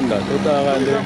Belinda, tout à l'heure.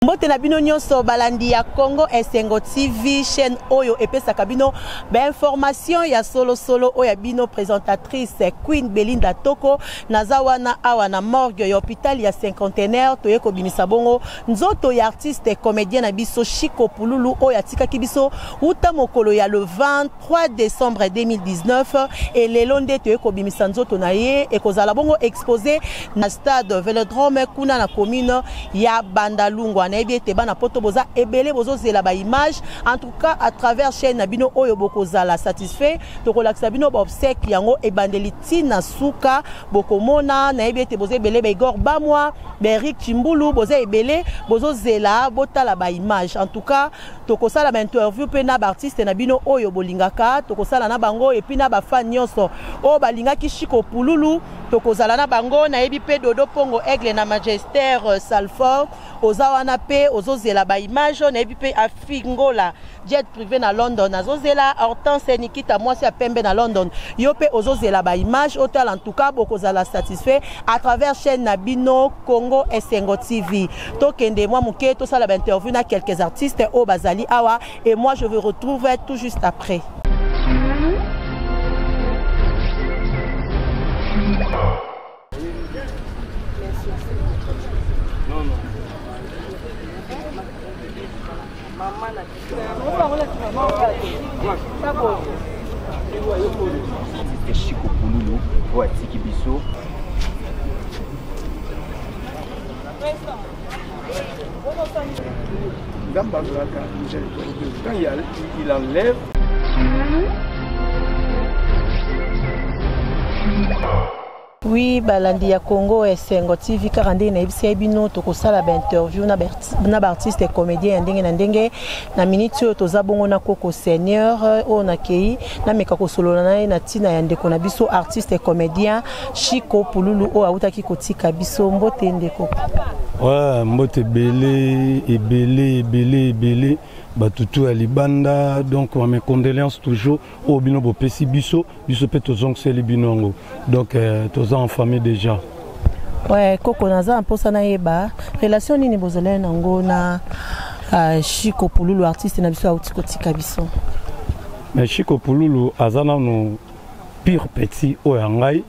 Mbote na bino nyonso balandi ya Congo Esengo TV chaîne oyo epesa kabino ba information ya solo oya bino présentatrice Queen Belinda Toko nazawana awa na morgue ya hôpital ya cinquantenaire toyeko bimisa bongo nzoto ya artiste comédien na biso Chico Pululu oya tikaki biso uta mokolo ya le 23 décembre 2019 et lelonde toyeko bimisa nzoto na ye ekozala bongo exposé na stade Vélodrome kuna na commune ya Bandalungwa. Na poto boza ebele bozo zela ba image en tout cas à travers chaîne nabino oyo bokozala satisfait to kolakisa bino ba obsèque yango ebandeliti na suka bokomona na ebete bozo ebele ba Igor Bamwa Beric Chimbulu bozo ebele bozo zela botala ba image en tout cas to kosala ba interview pe na ba artiste nabino oyo bolingaka to kosala na bango et puis na ba fan nyonso o balingaki Chico Pululu to kozala na bango na ebi pe Dodo Pongo Aigle na Magistère Salford ozawana pe ozozela ba image na ebi pe afingola jet privé na London azozela Hortense Nikita mwasi ya pembe na London yo pe ozozela ba image hotel en tout cas bokozala satisfait à travers chaîne nabino Congo Esengo TV to kende moi muke to sala ba interview na quelques artistes au bazali awa et moi je vous retrouve tout juste après. C'était Chico Pululu, ouais, Tiki Bisso. Quand il enlève. Oui, balandi ya Congo Esengo TV karande na ebisi bino to kosala ba interview na artiste et comédien ndenge na ndenge na minute yo toza bongo na Koko Seigneur o na kei na meka ko solola na na tina ya ndeko na biso artiste et comédien Chico Pululu o autaki kotika biso mbote ndeko. Ouais, mbote belé batutu ya libanda donc mes condoléances toujours au bino bo pesi biso pe tozong seli binongo donc toza en famille déjà. Ouais, Koko naza mposa na yeba relation nini bozole nango na Chico Pululu artiste na biso auti kotika biso. Mais Chico Pululu azana no pire petit o yangai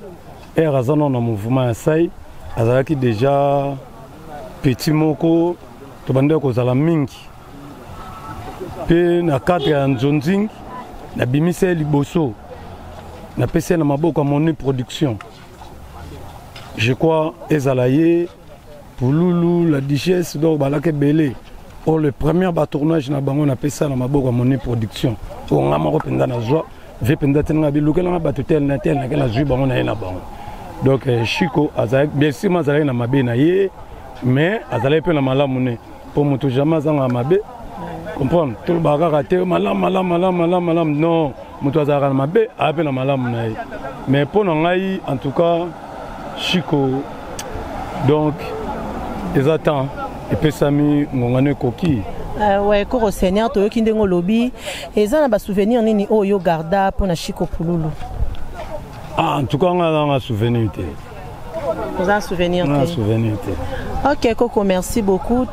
et azana na mouvement ya sai azalaki déjà petit moko to bande ko zala mingi pe na cadre ya nzonzing na bimise liboso na pese na maboko moni production je crois ezalaye Pululu la digeste donc balake belé o le premier tournage na bango na pesa na maboko moni production o ngama ko penda na joie ve penda tenga bilukela na batutel na tel na kala zui bango na ina bango donc Chico azalaki bien sûr mazalaki na mabe na ye mais azalaki pe na malamu ne pour moto jamais zanga mabe. Comprendre tout le bagage raté malam non muto azara na mabe ape na malam na mais pour ngai en tout cas Chico donc les attend et pesami ngongane koki ouais Koko Seigneur to yoki ndengo lobi eza na ba souvenir nini oyo garda pour na Chico Pululu. Ah en tout cas on a un souvenir té. Vous un souvenir té. Un souvenir té. OK Koko, merci beaucoup.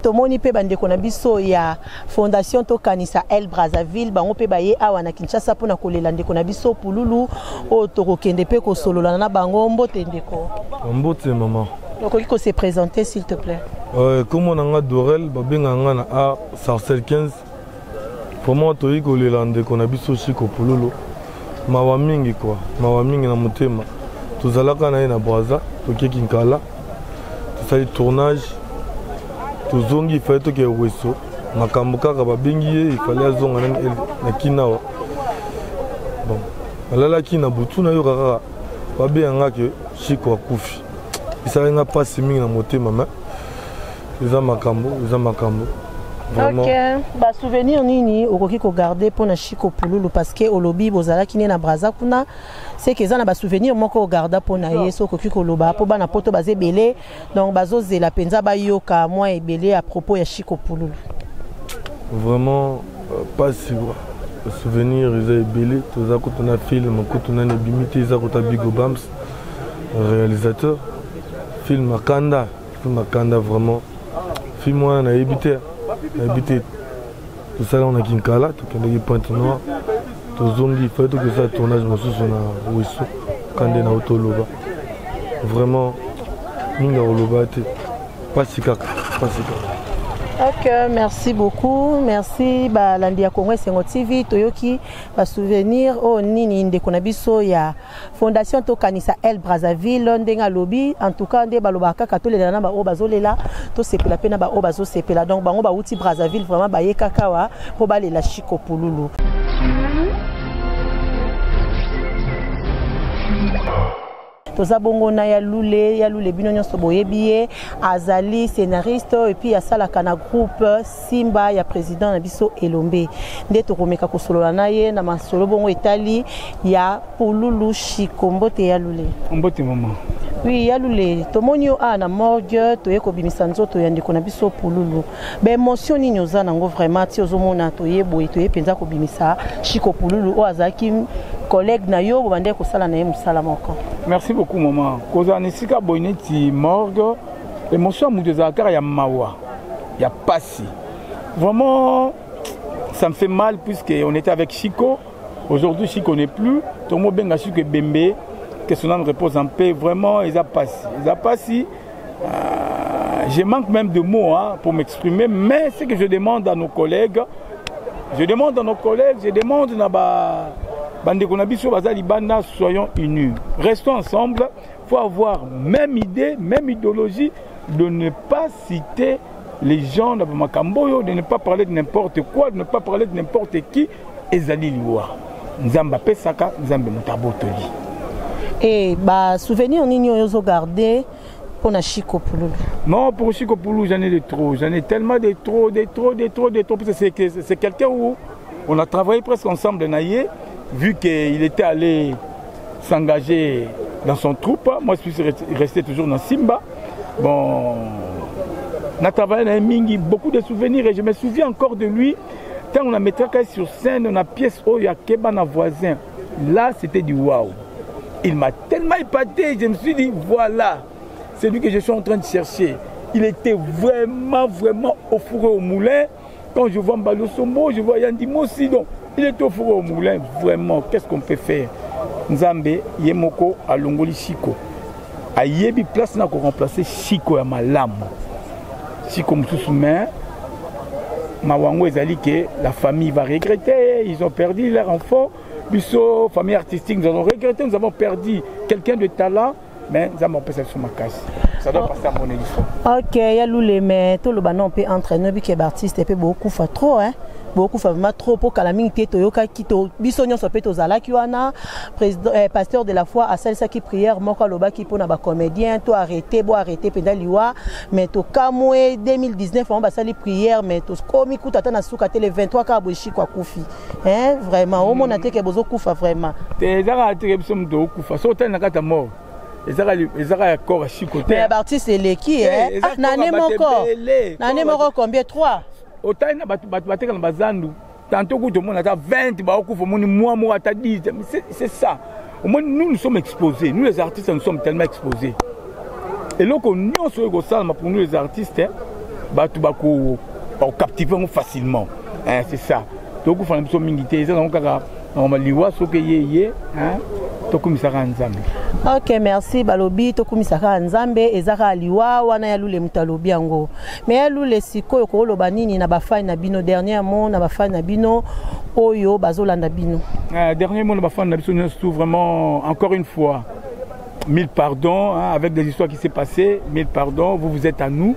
Tomoni pe bandeko na biso ya fondation tokanisa El Brazzaville bango pe baye awa na Kinshasa pona kolela ndeko na biso Pululu o tokokende pe ko solola na bango mbote ndeko. Mbote maman. Donc il faut se présenter s'il te plaît. Comme on a Dorel babenga ngana a Sarcel 15. Pour moi to iko lela ndeko na biso Chico Pululu. Mawa mingi quoi, mawa mingi na motema. Tozalaka na na Brazza, tokeki nkala. Tosali tournage. Tozongi il fallait que weso makambo kaka babengi il fallait azonga na kinawa bon alala kina butu na yo kaka babenga ke Chico akufi isa nga pasi mingi na motema mais eza makambo Vraiment. Ok, bah souvenir nini okoki ko garder pour na Chico Pululu parce que olobi bozala kine na braza kuna c'est que ça na ba souvenir moko o garda pour na yeso okoki ko loba po bana poto bazé belé donc bazo zela penza ba yoka moi et belé à propos ya Chico Pululu. Vraiment pas si souvenir ils belé tous à côté na film côté na nebimité ils à côté Bigo Bams réalisateur film Makanda vraiment film moi na habité tout ça là on a Kinkala tout qu'on a Pointe Noire tout zombi il faut que ça tournage me sous na Wisso quand na Autoloba vraiment minga Oloba pas si kaka. Ok, merci beaucoup. Merci ba Landia Congo Esengo TV toyoki ba souvenir o nini ndeko na biso ya Fondation Tokanisa El Brazzaville ndenga lobby en tout cas nde baloba kaka to lela na ba o bazolela to sepela pena ba o bazo sepela donc bango ba uti Brazzaville vraiment ba yekaka wa po ba lela Chico Pululu. Toza bongo na ya lule bino nyonso boyebiye azali scénariste et puis asala kana groupe Simba ya président na biso Elombe nde tokomeka kosolola na ye na masolo bongo etali ya Pululu Chico mbote ya lule mbote maman oui ya lule tomoni yo na morgue toyeko bimisa nzoto ya ndeko na biso Pululu be émotion nini oza nango vraiment ti ozomona toyebo toyepenza ko bimisa Chico Pululu o azaki collègue na yo bande ko sala na ye musala moko. Merci beaucoup maman. Koza nisika boineti morgue émotion mu des akara ya mawa ya pasi. Vraiment ça me fait mal puisque on était avec Chico. Aujourd'hui Chico n'est plus. Tomo benga Chico Bembe que son âme repose en paix. Vraiment ils a passé. Je manque même de mots pour m'exprimer mais ce que je demande à nos collègues je demande na ba bande konabiso bazali banda soyons unis. Restons ensemble. Il faut avoir même idée, même idéologie de ne pas citer les gens de Makamboyo, de ne pas parler de n'importe quoi, de ne pas parler de n'importe qui. Ezali liwa. Nzamba pesaka, nzambe mutabotoli. Et bah souvenir nini ozo garder pour na Chico Pululu. Non, pour Chico Pululu, j'en ai de trop. J'en ai tellement de trop. Parce que c'est quelqu'un où on a travaillé presque ensemble naïe. Vu qu'il était allé s'engager dans son troupe, moi je suis resté toujours dans Simba. Bon, on a travaillé dans Mingi, beaucoup de souvenirs et je me souviens encore de lui. Quand on a mis sur scène, on a pièce où il y a Kebana voisin. Là, c'était du waouh. Il m'a tellement épaté, je me suis dit, voilà, c'est lui que je suis en train de chercher. Il était vraiment au four et au moulin. Quand je vois Mbalo Sombo, je vois Yandimo aussi. Donc, il est au four au moulin, vraiment, qu'est-ce qu'on peut faire? Nzambe, Yemoko, à Longoli Chico. A Yebi place n'a qu'à remplacer Chico à Malam. Chico Moussoumen, Mawango Ezali que la famille va regretter, ils ont perdu leur enfant. Bisso, famille artistique, nous allons regretter, nous avons perdu quelqu'un de talent, mais nous avons passé sur ma casse. Ça doit passer à mon édition. Ok, il y a l'oulé, mais tout le banon peut entraîner, puis que l'artiste peut beaucoup faire trop, hein. Beaucoup vraiment trop pour calamine toyoka kito bisonyo sopeto zala kiwana président pasteur de la foi à celle qui prière moko loba ki pona ba comédien to arrêter penda liwa mais to kamwe 2019 on ba sali prière mais to komi kutata na suka tele 23 ka boshi kwa kufi hein vraiment au mona te ke bozo kufa vraiment te zaka te biso mdo kufa so tena kata mort ezaka ya corps Chico te mais artiste eleki hein nane moko combien 3 autant na bateka na bazandu tantôt que tout le monde a 20 ba okufa moni moi ata 10 c'est ça au moins nous sommes exposés nous les artistes nous sommes tellement exposés et donc on nyonso ko salma pour nous les artistes batu bako captiver facilement hein c'est ça donc il faut nous sommes mingi te donc kaka on liwa soke yeye hein tokumisaka nzambe. Ok, merci balobi tokumisaka nzambe ezaka liwa wana ya lule mutalobi yango mais ya lule sikoyo ko loba nini na bafani na bino dernièrement na bafani na bino oyo bazolanda bino dernièrement na bafani na bino surtout vraiment encore une fois 1000 pardons hein, avec des histoires qui s'est passées 1000 pardons vous êtes à nous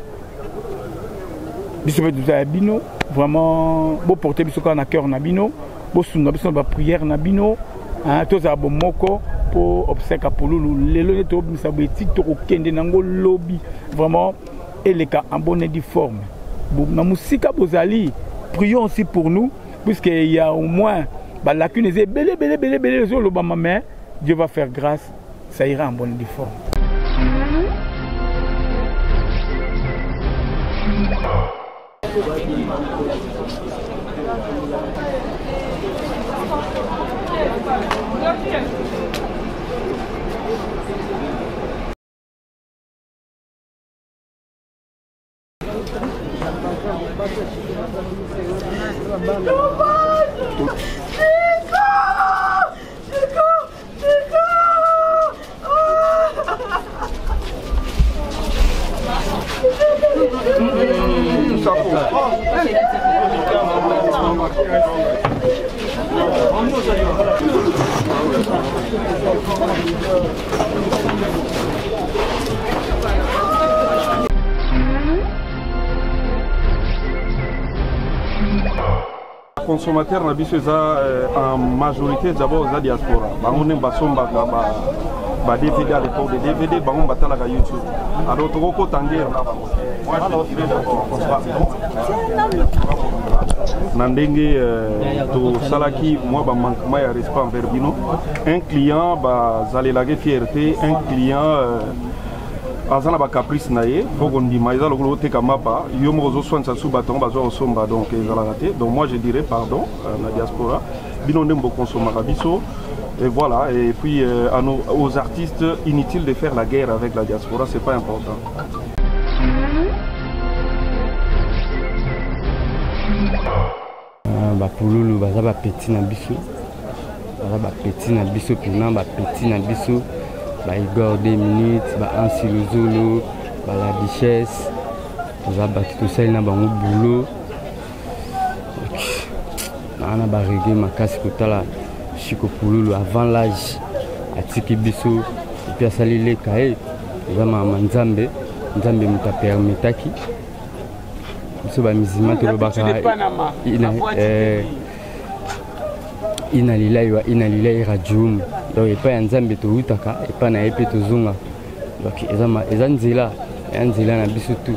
biso betu za bino vraiment beau porter biso ka na cœur na bino beau sunga biso ba prière na bino hein tous à bomoko pour obsèque à Pululu lelo neto misabeti to kokende nango lobby vraiment et les cas en bonne et due forme na musika bozali, prions aussi pour nous, puisqu'il y a au moins la lacune, mais Dieu va faire grâce, ça ira en bonne forme. Consommateurs na biso en majorité d'abord za diaspora bango basomba ba DVD à l'époque de DVD bango batala ka YouTube alors to ko tangera na ndenge to salaki moi ba manquement ya respect envers bino un client ba zalelage fierté un client azana ba caprice naie faut dit maïza lokolo teka mapa yo mo zo soin sou baton bazo osomba donc ezala raté donc moi je dirais pardon na diaspora bino ndembo consommer biso et voilà et puis aux artistes inutile de faire la guerre avec la diaspora, c'est pas important. Ba pululu baza ba petit na biso. Baza ba petit na biso pina ba petit na biso. Ba Igor 2 minutes, ba Ansilozolo, ba la Duchesse, za ba tout ça na bango boulot. Na ba reggae makasi kotala Chico Pululu avant l'âge atiki biso et puis asali le kae za mama nzambe muta permetaki biso ba mizima to baka ina lilai rajum donc epa ya nzambe to utaka epa na epe to zunga donc eza nzela na biso tu.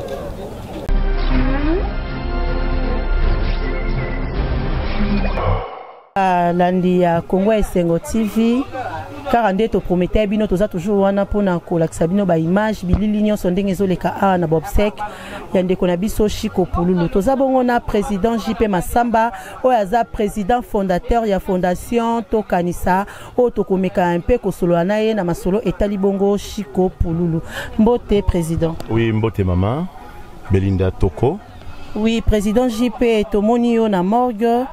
Landi ya Congo Esengo TV car nde to promettait bino toza toujours wana pona kolakisa bino ba image bilili nyonso ndenge ezoleka a na Bobsek ya ndeko na biso Chico Pululu toza bongo na président JP Masamba oyo aza président fondateur ya fondation Tokanisa oyo tokomeka un peu kosolola na ye na masolo etali bongo Chico Pululu. Mbote président. Oui, mbote maman Belinda Toko. Oui, président JP tomoni yo na morgue.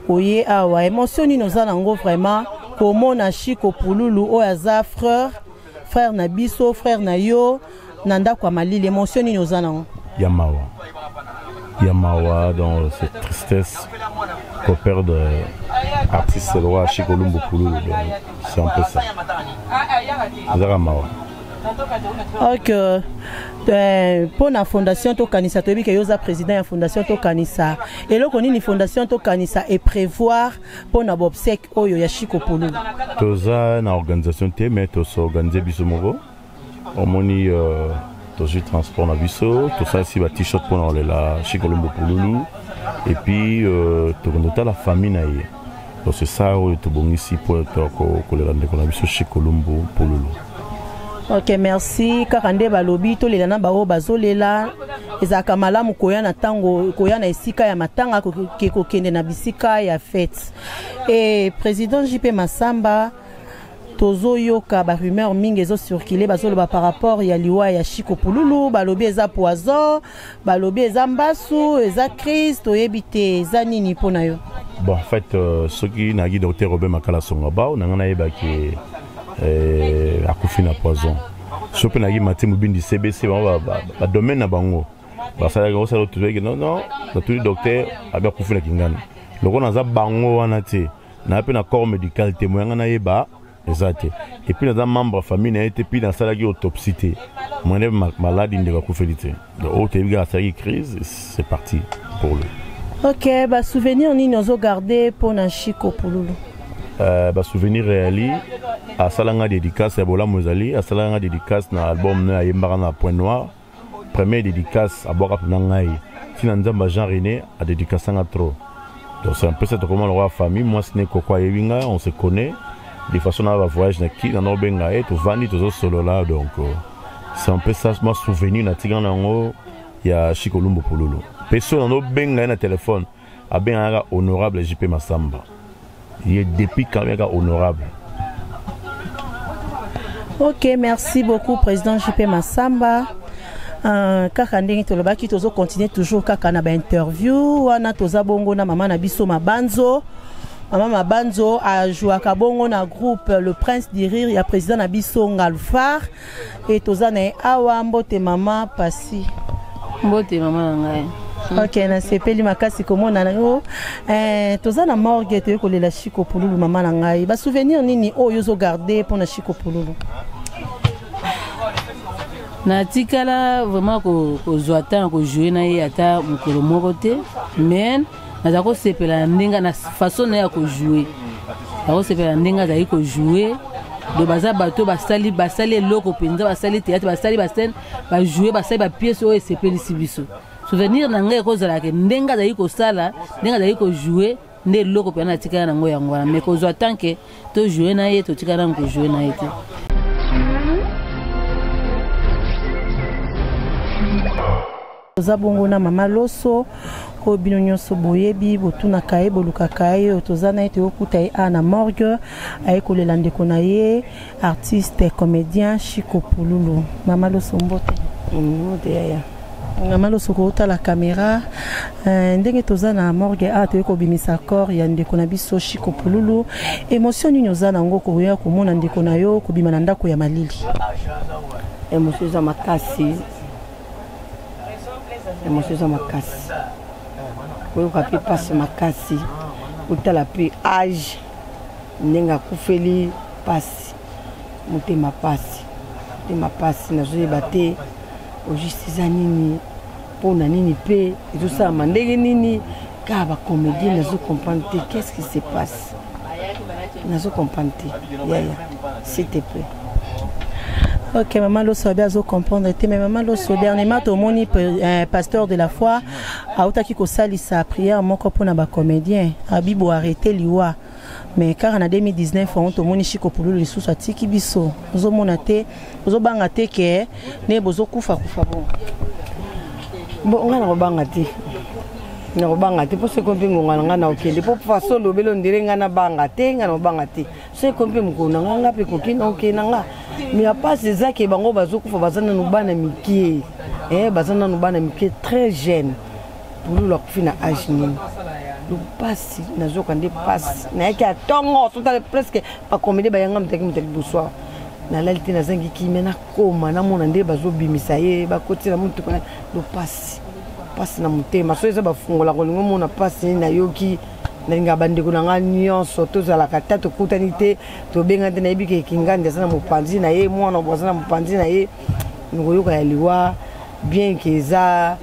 Oye awa émotion ni nous allons vraiment comment na Chico Pululu o aza frère na biso frère na yo nanda kwa mali l'émotion ni nous allons Yamawa dans cette tristesse qu'on perd artiste roi Chico Pululu, c'est un peu ça. Yamawa. Ok. Pour la fondation Tokanisa, tu as dit que tu es président de la fondation Tokanisa. Et là, on a une fondation Tokanisa et prévoir pour la Bobsek Oyo Chico Pululu. Tu as une organisation, mais tu as organisé Bissomogo. On a un transport na biso, tout ça ici, un t-shirt pour la Chico Pululu. Et puis, tu as la famille. Donc c'est ça, tu as ici pour le Chico Pululu. Ok, merci. Karande balobi to lela na bao bazolela ezaka malamu koya na tango koya na esika ya matanga ko kende na bisika ya fête. Et président JP Masamba tozo yoka ba rumeur mingi ezo circuler bazoloba par rapport ya liwa ya Chico Pululu balobi eza poison balobi eza mbasu eza Christ oyebite eza nini pona yo. Bon en fait ce qui na gi docteur Robert Makala Songaba on ngana yeba ki akufi na poison sope na gi matimu bindi CBC ba domaine na bango ba sala go sala tout non na tout docteur abi akufi na kingana loko na za bango wana te na pe na corps médical te moyanga na yeba exact et puis na membre famille na été puis na sala gi autopsie te moyenne maladie ndeka kufelite donc te biga sala crise c'est parti pour lui. Ok, ba souvenir ni nozo garder pour na Chico Pululu. Ba souvenir réali à salanga dédicace à Bola Mozali à salanga dédicace na album na yembara na Point Noir première dédicace à Bora Nangai Tinanzamba Jean René a dédicacé à trop. Donc c'est un peu cette comment la famille, moi ce n'est quoi Yewinga, on se connaît. De façon à voyage qui dans nos bengae, tout vandi tout solo là donc c'est un peu ça moi souvenir na tigan nango ya Chikolumbu Pululu. Personne dans nos bengae na téléphone a bien honorable JP Massamba. Il est depuis quand même honorable. Ok, merci beaucoup président JP Massamba. Kaka ndenge tolobaki tozo continuer toujours kaka na ba interview wana toza bongo na mama na biso Mabanzo. Mama Mabanzo a joué à bongo na groupe Le Prince du Rire, il y a président na biso Ngalfar et toza na awa mbote mama pasi. Mbote mama ngai. Ok, na sepeli makasi komona nango. Toza na morgue te ko lela Chikopululu mama na ngai. Ba souvenir nini oyo zo garder pour na Chikopululu? Na tikala vraiment ko zoata ko jouer na ye ata mukolo moko te mais na ko sepela ndinga na façon na ya ko jouer. Na ko sepela ndinga za ko jouer do baza bato basali loko penza basali théâtre basali ba scène ba jouer basali ba pièce o sepeli sibiso. Souvenir na ngai ko zala ke ndinga za ko sala ndinga za ko jouer nde loko pe na tikala na ngo ya ngwana mais ko zoata ke to jouer na ye to tikala ko jouer na ye te. Toza bongo na mama Loso ko bino nyonso boyebi botuna kaye boluka kaye toza na ete okuta ye na morgue ay ko lela ndeko na ye artiste comédien Chikopululu. Mama Loso mbote ya mama Loso ko ta la caméra ndenge toza na morgue te ko bimisa corps ya ndeko na biso Chikopululu. Émotion nini oza nango ko ya ko mona ndeko na yo ko bima na ndako ya malili? Émotion za makasi. Émotion za makasi. Kwa kapi passe makasi. Utala pi âge. Nenga kufeli passe. Mutema passe. Mutema passe na zoe bate. Ojustice nini. Pona nini pe. Et tout ça mandenge nini. Ka ba comédien nazo comprendre qu'est-ce qui se passe. Nazo comprendre. Ya s'il te plaît. Ok, maman Loso a bien comprendre. Mais maman Loso, dernièrement, tout le monde pasteur de la foi, a outaki ko sali sa prière, mon copain na ba comédien, Abibo arrêté liwa. Mais car en 2019, on tout le monde Chikopululu les sous atiki biso. Ozo monate, ozo bangate ke ne bozo kufa bon. Bon, on a bangate. Na bangate pour ce qu'on peut ngana na okende pour façon lobelo ndire ngana bangate ngana bangate. Ce qu'on peut mukona nganga pe kokina okenanga. Mais à part ces qui bango bazokufa bazana nubana miki bazana nubana miki très jeune pour la kufina âge nini le passe nazo kande passe na yaki atongo total presque pas comédie bayanga mtaki mtaki bonsoir na lalite na zangi ki mena koma na mona nde bazo bimisa ye bakoti na mutu kana le passe na mutema so eza bafungola ko lingo mona passe na yoki na bandeko na nga nyonso tozala kata tokutani te tobenga te na yebi ke kinganda sana mopanzi na ye mwana bozana mopanzi na ye ngoyoka ya liwa bien que eza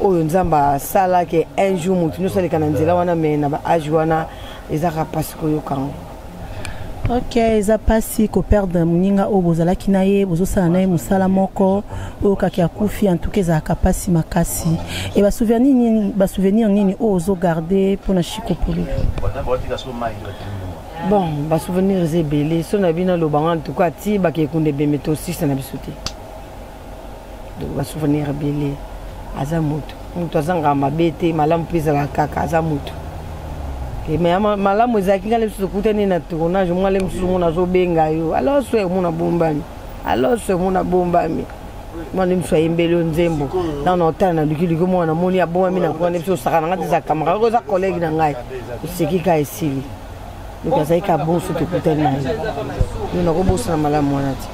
oyo nzamba sala ke un jour mutu nyonso aleka na nzela wana me na ba age wana ezaka pasi koyoka ngo. Ok, eza pasi ko perdre muninga o bozalaki na ye bozosala na ye musala moko oyo kaki akufi en tout cas ezalaka pasi makasi. Et ba souvenir nini o ozo garder pour na Chikopululu? Bon, ba souvenir ebele so na bina lobanga en tout cas ti ba ke kunde be meto 6 na biso te. Donc ba souvenir ebele aza moto azanga mabete malamu pesa la kaka aza moto. Mais malamu ezaki ngale biso kutani na tournage mwale msusu mona zo benga yo alors so mona bombami mwale msusu ayembele nzembo na hôtel na lukiliko mona moni ya bombami na kwa biso sakana ngati za kamera ko za collègue na ngai usikika esili donc azaika bonso to kutani na yo na ko bosa na malamu wana ti.